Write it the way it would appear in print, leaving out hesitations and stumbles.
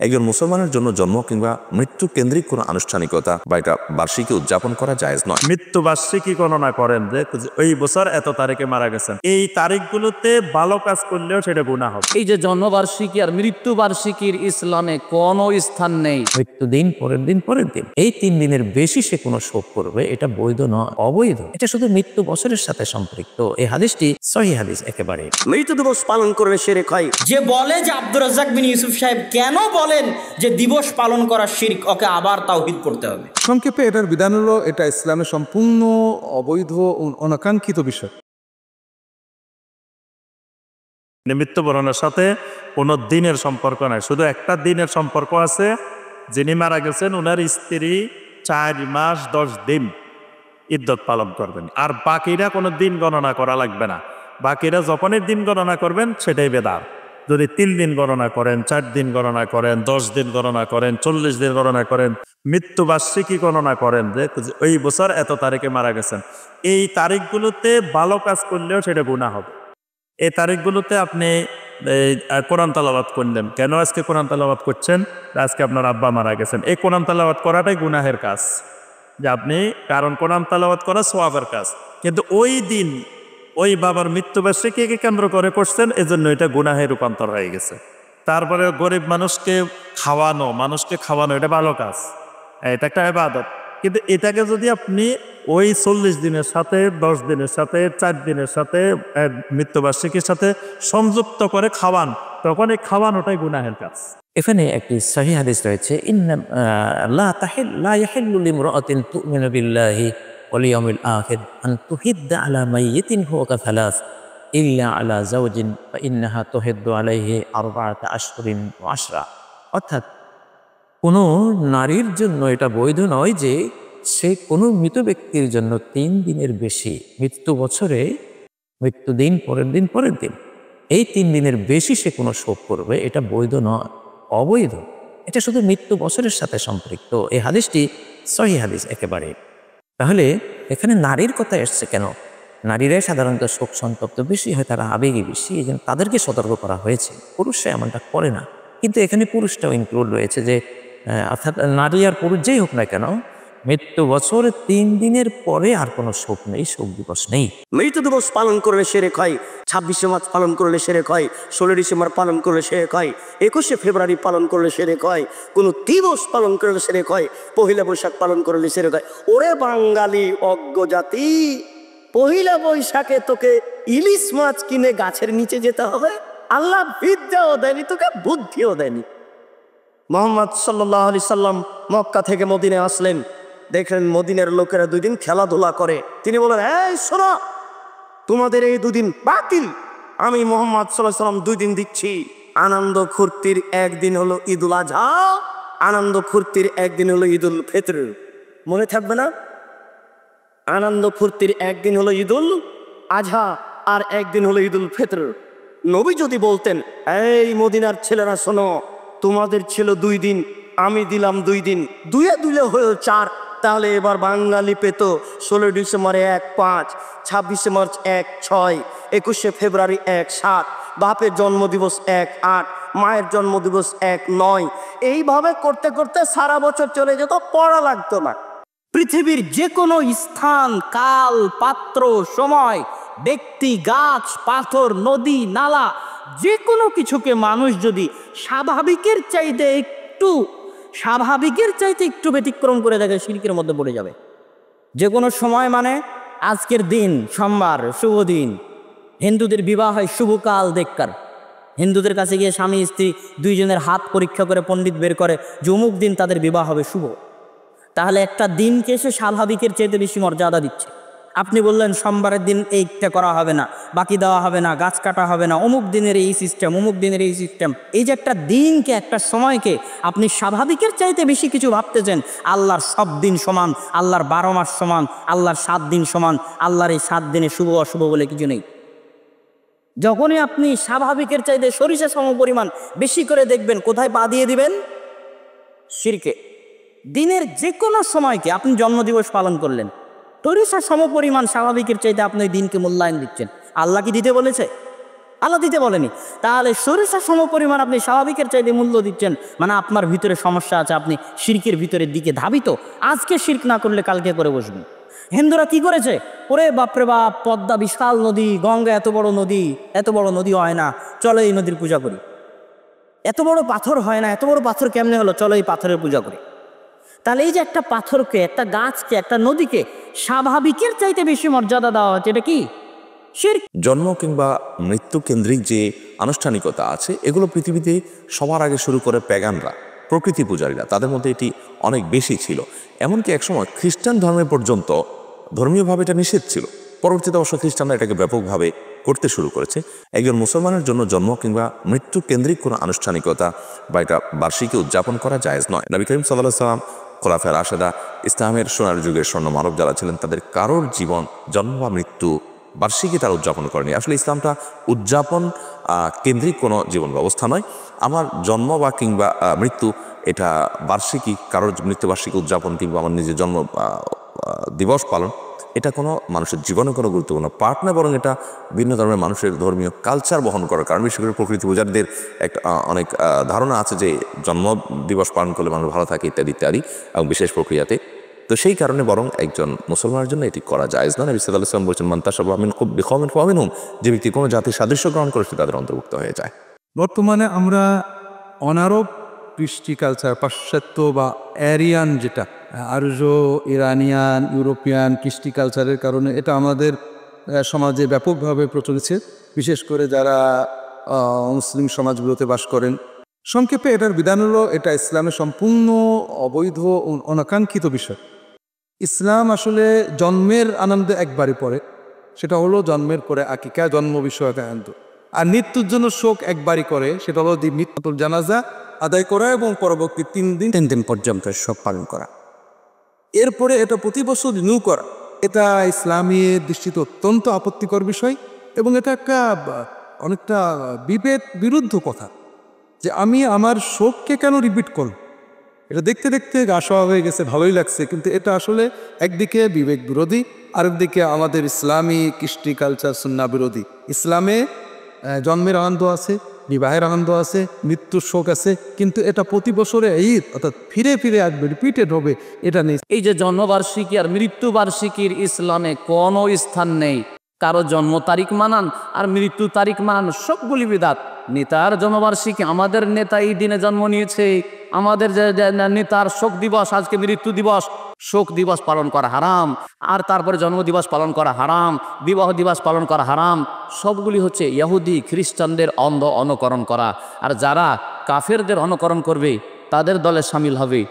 একজন মুসলমানের জন্য জন্ম কিংবা মৃত্যু কেন্দ্রিক কোনো আনুষ্ঠানিকতা বা এটা বার্ষিকী উদযাপন করা জায়েজ নয়। মৃত্যু বার্ষিকী গণনা করেন যে এই বছর এত তারিখে মারা গেছেন, এই তারিখগুলোতে ভালো কাজ করলেও সেটা গুনাহ হবে। এই যে জন্মবার্ষিকী আর মৃত্যু বার্ষিকীর ইসলামে কোনো স্থান নেই। মৃত্যুদিন, পরের দিন, পরের দিন, এই 3 দিনের বেশি সে কোনো শোক করবে, এটা বৈধ নয়, অবৈধ। এটা শুধু মৃত্যু বছরের সাথে সম্পৃক্ত। এই হাদিসটি সহিহ হাদিস একেবারে। মৃত্যু দিবস পালন করলে শিরক হয়। যে বলে যে আব্দুর রাজ্জাক বিন ইউসুফ সাহেব কেন বলেন যে দিবস পালন করা শিরক, ওকে আবার তাওহীদ করতে হবে। সংক্ষেপে এটার বিধান হলো এটা ইসলামের সম্পূর্ণ অবৈধ অনাকাঙ্ক্ষিত বিষয়। মৃত্যুবরণের সাথে কোনো দিনের সম্পর্ক নাই, শুধু একটা দিনের সম্পর্ক আছে। যিনি মারা গেছেন ওনার স্ত্রী 4 মাস 10 দিন ইদ্যত পালন করবেন, আর বাকিরা কোনো দিন গণনা করা লাগবে না। বাকিরা যখনই দিন গণনা করবেন সেটাই বেদাত। যদি 3 দিন গণনা করেন, 4 দিন গণনা করেন, 10 দিন গণনা করেন, 40 দিন গণনা করেন, মৃত্যু বার্ষিকী গণনা করেন যে ওই বছর এত তারিখে মারা গেছেন, এই তারিখগুলোতে ভালো কাজ করলেও সেটা গুনাহ হবে। এই তারিখগুলোতে আপনি কোরআন তালাওয়াত করলেন, কেন আজকে কোরআন তালাওয়াত করছেন? আজকে আপনার আব্বা মারা গেছেন। এই কোরআন তালাওয়াত করাটাই গুনাহের কাজ, যে আপনি, কারণ কোরআন তালাওয়াত করা সওয়াবের কাজ, কিন্তু ওই দিন ওই বাবার মৃত্যুবার্ষিকীকে কেন্দ্র করে করছেন, এজন্য এটা গুনাহে রূপান্তর হয়ে গেছে। তারপরে গরিব মানুষকে খাওয়ানো এটা ভালো কাজ, এটা একটা ইবাদত। কিন্তু এটাকে যদি আপনি ওই 40 দিনের সাথে, 10 দিনের সাথে, 4 দিনের সাথে, মৃত্যুবার্ষিকীর সাথে সংযুক্ত করে খাওয়ান, তখন এই খাওয়ানোটাই গুনাহের কাজ। এখানে একটি সহিহ হাদিস রয়েছে, লা ইয়াহিল্লু লিমরাআতিন তু'মিনু বিল্লাহি ওয়াল ইয়াউমিল আখির আন তুহিদ্দা আলা মাইয়িতিন হুয়া কাসালাস ইল্লা আলা যাওজিন ফা ইন্নাহা তুহিদ্দু আলাইহি 4 আশহুরিন ওয়া 10। অর্থাৎ কোনো নারীর জন্য এটা বৈধ নয় যে সে কোনো মৃত ব্যক্তির জন্য 3 দিনের বেশি, মৃত্যু বছরে মৃত্যুদিন, পরের দিন, পরের দিন, এই 3 দিনের বেশি সে কোনো শোক করবে, এটা বৈধ নয়, অবৈধ। এটা শুধু মৃত্যু বছরের সাথে সম্পৃক্ত। এই হাদিসটি সহিহ হাদিস একেবারে। তাহলে এখানে নারীর কথা এসছে কেন? নারীরাই সাধারণত শোক সন্তপ্ত বেশি হয়, তারা আবেগী বেশি, এই জন্য তাদেরকে সতর্ক করা হয়েছে। পুরুষরা এমনটা করে না, কিন্তু এখানে পুরুষটাও ইনক্লুড রয়েছে, যে অর্থাৎ নারী আর পুরুষ যেই হোক না কেন, মৃত্যু বছর 3 দিনের পরে আর কোনো শোক নেই, শোক দিবস নেই। মৃত্যু দিবস পালন করলে শিরক হয়। 26শে মার্চ পালন করলে শিরক হয়, 16 ডিসেম্বর পালন করলে শিরক হয়, 21শে ফেব্রুয়ারি পালন করলে শিরক হয়, কোনো দিবস পালন করলে শিরক হয়, পহিলা বৈশাখ পালন করলে শিরক হয়। ওরে বাঙালি অজ্ঞ জাতি, পহিলা বৈশাখে তোকে ইলিশ মাছ কিনে গাছের নিচে যেতে হবে? আল্লাহ বিদ্যাও দেয়নি তোকে, বুদ্ধিও দেয়নি। মুহাম্মদ সাল্লাল্লাহু আলাইহি সাল্লাম মক্কা থেকে মদিনায় আসলেন, দেখলেন মদিনার লোকেরা 2 দিন খেলাধুলা করে। তিনি বলেন, এই শোনো, তোমাদের এই 2 দিন বাতিল। আমি মুহাম্মদ সাল্লাল্লাহু আলাইহি সাল্লাম 2 দিন দিচ্ছি। আনন্দ ফুর্তির একদিন হলো ঈদুল আজহা, আনন্দ ফুর্তির একদিন হলো ঈদুল ফিতর। মনে থাকবে না? আনন্দ ফুর্তির একদিন হলো ঈদুল আজহা আর একদিন হলো ঈদুল ফিতর। নবী যদি বলতেন, এই মদিনার ছেলেরা শোনো, তোমাদের ছিল 2 দিন, আমি দিলাম 2 দিন, 2 হলো 4, তাহলে এবার বাঙালি পেত 16 ডিসেম্বরে 1-5, 26শে মার্চ 1-6, 21শে ফেব্রুয়ারি 1-7, বাপের জন্মদিবস 1-8, মায়ের জন্মদিবস 1-9। এইভাবে করতে করতে সারা বছর চলে যেত, পড়া লাগতো না। পৃথিবীর যে কোনো স্থান, কাল, পাত্র, সময়, ব্যক্তি, গাছ, পাথর, নদী, নালা, যে কোনো কিছুকে মানুষ যদি স্বাভাবিকের চাইতে একটু ব্যতিক্রম করে দেখে, শিরকের মধ্যে পড়ে যাবে। যে কোনো সময় মানে আজকের দিন সোমবার, শুভ দিন। হিন্দুদের বিবাহ হয় শুভকাল দেখকার। হিন্দুদের কাছে গিয়ে স্বামী স্ত্রী 2 জনের হাত পরীক্ষা করে পণ্ডিত বের করে যে অমুক দিন তাদের বিবাহ হবে শুভ। তাহলে একটা দিনকে সে স্বাভাবিকের চাইতে বেশি মর্যাদা দিচ্ছে। আপনি বললেন সোমবারের দিন এইটা করা হবে না, বাকি দেওয়া হবে না, গাছ কাটা হবে না, অমুক দিনের এই সিস্টেম, অমুক দিনের এই সিস্টেম। এই যে একটা দিনকে, একটা সময়কে আপনি স্বাভাবিকের চাইতে বেশি কিছু ভাবতেছেন। আল্লাহর সব দিন সমান, আল্লাহর 12 মাস সমান, আল্লাহর 7 দিন সমান, আল্লাহর এই 7 দিনে শুভ অশুভ বলে কিছু নেই। যখনই আপনি স্বাভাবিকের চাইতে সরিষা সম পরিমাণ বেশি করে দেখবেন, কোথায় পা দিয়ে দিবেন? শিরকে। দিনের যে কোনো সময়কে আপনি জন্মদিবস পালন করলেন, সরিষা সম পরিমাণ স্বাভাবিকের চাইতে আপনি ওই দিনকে মূল্যায়ন দিচ্ছেন। আল্লাহ কি দিতে বলেছে? আল্লাহ দিতে বলেনি। তাহলে সরিষা সম পরিমাণ আপনি স্বাভাবিকের চাইতে মূল্য দিচ্ছেন, মানে আপনার ভিতরে সমস্যা আছে, আপনি শিরকের ভিতরের দিকে ধাবিত। আজকে শিরক না করলে কালকে করে বসবেন। হিন্দুরা কি করেছে, ওরে বাপরে বাপ, পদ্মা বিশাল নদী, গঙ্গা এত বড় নদী হয় না, চলো এই নদীর পূজা করি। এত বড় পাথর হয় না, এত বড় পাথর কেমনে হলো, চলো এই পাথরের পূজা করি। তাহলে এই যে একটা পাথরকে, একটা গাছকে, একটা নদীকে স্বাভাবিকের চাইতে বেশি মর্যাদা দেওয়া হচ্ছে, এটা কি শিরক? জন্ম কিংবা মৃত্যু কেন্দ্রিক যে আনুষ্ঠানিকতা আছে, এগুলো পৃথিবীতে সবার আগে শুরু করে প্যাগানরা, প্রকৃতি পূজারীরা, তাদের মধ্যে এটি অনেক বেশি ছিল। এমনকি একসময় খ্রিস্টান ধর্মে পর্যন্ত ধর্মীয়ভাবে এটা নিষেধ ছিল। পরবর্তীতে অবশ্য খ্রিস্টানরা এটাকে ব্যাপকভাবে করতে শুরু করেছে। একজন মুসলমানের জন্য জন্ম কিংবা মৃত্যু কেন্দ্রিক কোনো আনুষ্ঠানিকতা বা এটা বার্ষিকী উদযাপন করা জায়েজ নয়। নবী করিম সাল্লাল্লাহু আলাইহি ওয়াসাল্লাম, খোলাফায়ে রাশেদা, ইসলামের সোনার যুগের স্বর্ণ মানব যারা ছিলেন, তাদের কারোর জীবন, জন্ম বা মৃত্যু বার্ষিকী তারা উদযাপন করেনি। আসলে ইসলামটা উদযাপন কেন্দ্রিক কোনো জীবন ব্যবস্থা নয়। আমার জন্ম বা কিংবা মৃত্যু এটা বার্ষিকী, কারোর মৃত্যুবার্ষিকী উদযাপন কিংবা আমার নিজের জন্ম দিবস পালন, এটা কোনো মানুষের জীবনে কোনো গুরুত্বপূর্ণ পার্ট না, বরং এটা ভিন্ন ধর্মের মানুষের ধর্মীয় কালচার বহন করার কারণ। বিশেষ করে প্রকৃতি পূজারীদের একটা অনেক ধারণা আছে যে জন্ম দিবস পালন করলে মানুষ ভালো থাকে ইত্যাদি ইত্যাদি, এবং বিশেষ প্রক্রিয়াতে। তো সেই কারণে বরং একজন মুসলমানের জন্য এটি করা জায়েজ না। নবী সাল্লাল্লাহু আলাইহি ওয়াসাল্লাম বলেছেন, মান তাশাব্বাহা বিকওমিন ফাহুয়া মিনহুম, যে ব্যক্তি কোনো জাতির সাদৃশ্য গ্রহণ করে সে তাদের অন্তর্ভুক্ত হয়ে যায়। বর্তমানে আমরা অনারব কৃষ্টি কালচার, পাশ্চাত্য বা অ্যারিয়ান, যেটা আর্য, ইরানিয়ান, ইউরোপিয়ান কৃষ্টি কালচারের কারণে এটা আমাদের সমাজে ব্যাপকভাবে প্রচলিত, বিশেষ করে যারা মুসলিম সমাজগুলোতে বাস করেন। সংক্ষেপে এটার বিধান হলো, এটা ইসলামের সম্পূর্ণ অবৈধ ও অনাকাঙ্ক্ষিত বিষয়। ইসলাম আসলে জন্মের আনন্দ একবারই পড়ে, সেটা হলো জন্মের পরে আকিকা, জন্ম বিষয়ক আনন্দ। আর মৃত্যুর জন্য শোক একবারই করে, সেটা হলো মৃত্যুল জানাজা আদায় করা এবং পরবর্তী 3 দিন পর্যন্ত শোক পালন করা। এরপরে এটা প্রতি বছর রিনিউ করা, এটা ইসলামী দৃষ্টিতে অত্যন্ত আপত্তিকর বিষয়। এবং এটা একটা অনেকটা বিবেক বিরুদ্ধ কথা যে আমি আমার শোককে কেন রিপিট করব। এটা দেখতে দেখতে গা শোয়া হয়ে গেছে, ভালোই লাগছে, কিন্তু এটা আসলে একদিকে বিবেক বিরোধী, আরেকদিকে আমাদের ইসলামী কৃষ্টি কালচার সুন্নাহ বিরোধী। ইসলামে জন্মের আনন্দ আছে, বিবাহের আনন্দ আছে, মৃত্যুর শোক আছে, কিন্তু এটা প্রতি বছরে ঈদ অর্থাৎ ফিরে ফিরে আসবে, রিপিটেড হবে, এটা নেই। এই যে জন্মবার্ষিকী আর মৃত্যুবার্ষিকীর ইসলামে কোনো স্থান নেই। কারো জন্ম তারিখ মানান আর মৃত্যু তারিখ মানান, সবগুলি বিদাত। নেতার জন্মবার্ষিকী, আমাদের নেতা এই দিনে জন্ম নিয়েছে, আমাদের যে নেতার শোক দিবস, আজকে মৃত্যু দিবস, শোক দিবস পালন করা হারাম। আর তারপরে জন্মদিবস পালন করা হারাম, বিবাহ দিবস পালন করা হারাম। সবগুলি হচ্ছে ইহুদি খ্রিস্টানদের অন্ধ অনুকরণ করা। আর যারা কাফেরদের অনুকরণ করবে তাদের দলে সামিল হবে।